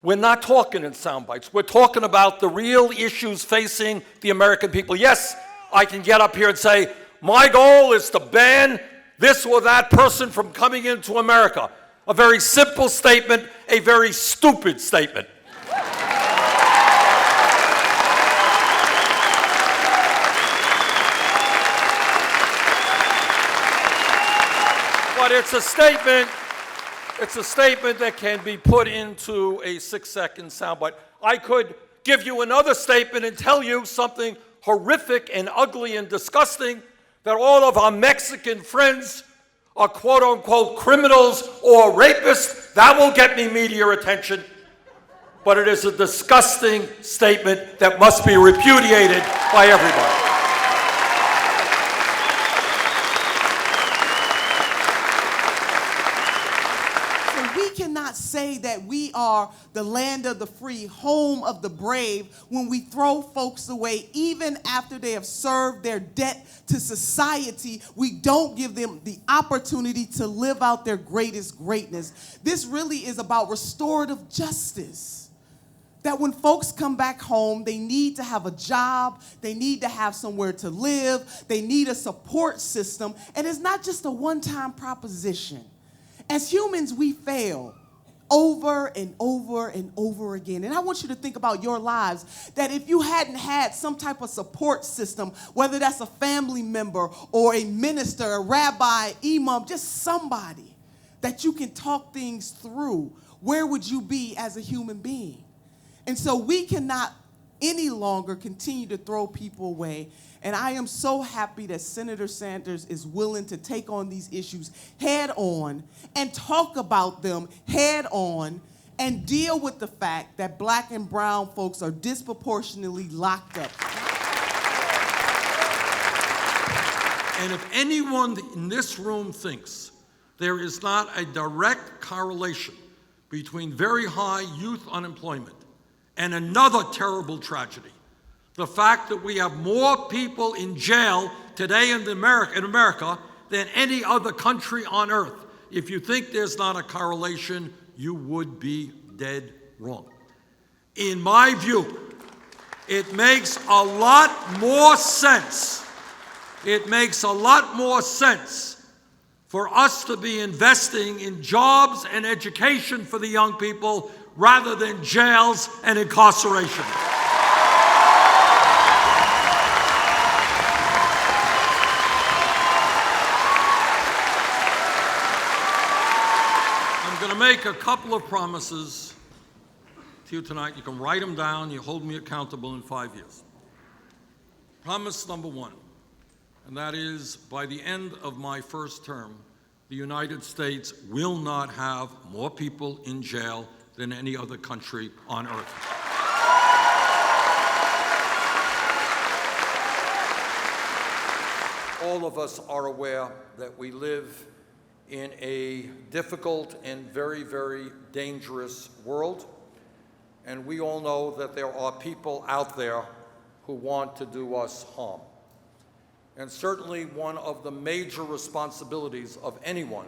We're not talking in sound bites. We're talking about the real issues facing the American people. Yes, I can get up here and say, my goal is to ban this or that person from coming into America. A very simple statement, a very stupid statement. But it's a statement that can be put into a 6-second soundbite. I could give you another statement and tell you something horrific and ugly and disgusting, that all of our Mexican friends are quote-unquote criminals or rapists. That will get me media attention. But it is a disgusting statement that must be repudiated by everybody. Say that we are the land of the free, home of the brave, when we throw folks away even after they have served their debt to society. We don't give them the opportunity to live out their greatest greatness. This really is about restorative justice. That when folks come back home, they need to have a job, they need to have somewhere to live, they need a support system, and it's not just a one-time proposition. As humans, we fail over and over and over again. And I want you to think about your lives, that if you hadn't had some type of support system, whether that's a family member or a minister, a rabbi, imam, just somebody that you can talk things through, where would you be as a human being? And so we cannot any longer continue to throw people away. And I am so happy that Senator Sanders is willing to take on these issues head on and talk about them head on and deal with the fact that black and brown folks are disproportionately locked up. And if anyone in this room thinks there is not a direct correlation between very high youth unemployment and another terrible tragedy, the fact that we have more people in jail today in America than any other country on earth, if you think there's not a correlation, you would be dead wrong. In my view, it makes a lot more sense. It makes a lot more sense for us to be investing in jobs and education for the young people rather than jails and incarceration. I'm going to make a couple of promises to you tonight. You can write them down. You hold me accountable in 5 years. Promise number one, and that is, by the end of my first term, the United States will not have more people in jail than any other country on earth. All of us are aware that we live in a difficult and very, very dangerous world, and we all know that there are people out there who want to do us harm. And certainly one of the major responsibilities of anyone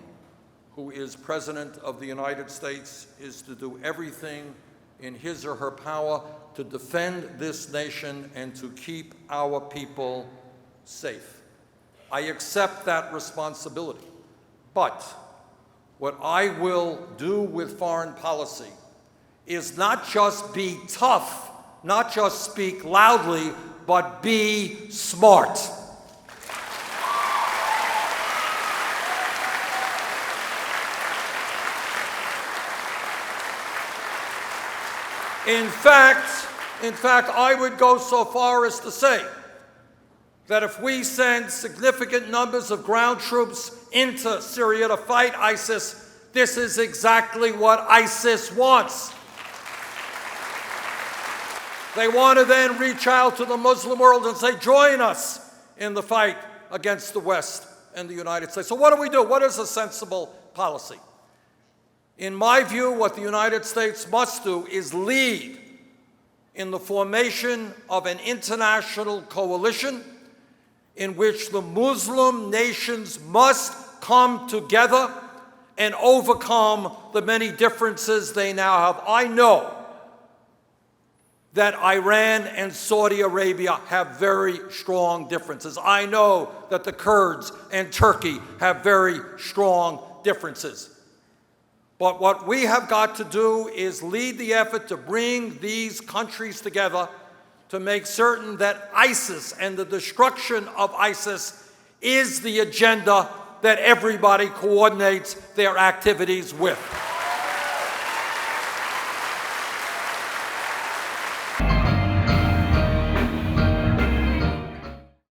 who is President of the United States is to do everything in his or her power to defend this nation and to keep our people safe. I accept that responsibility. But what I will do with foreign policy is not just be tough, not just speak loudly, but be smart. In fact, I would go so far as to say that if we send significant numbers of ground troops into Syria to fight ISIS, this is exactly what ISIS wants. They want to then reach out to the Muslim world and say, join us in the fight against the West and the United States. So what do we do? What is a sensible policy? In my view, what the United States must do is lead in the formation of an international coalition in which the Muslim nations must come together and overcome the many differences they now have. I know that Iran and Saudi Arabia have very strong differences. I know that the Kurds and Turkey have very strong differences. But what we have got to do is lead the effort to bring these countries together to make certain that ISIS and the destruction of ISIS is the agenda that everybody coordinates their activities with.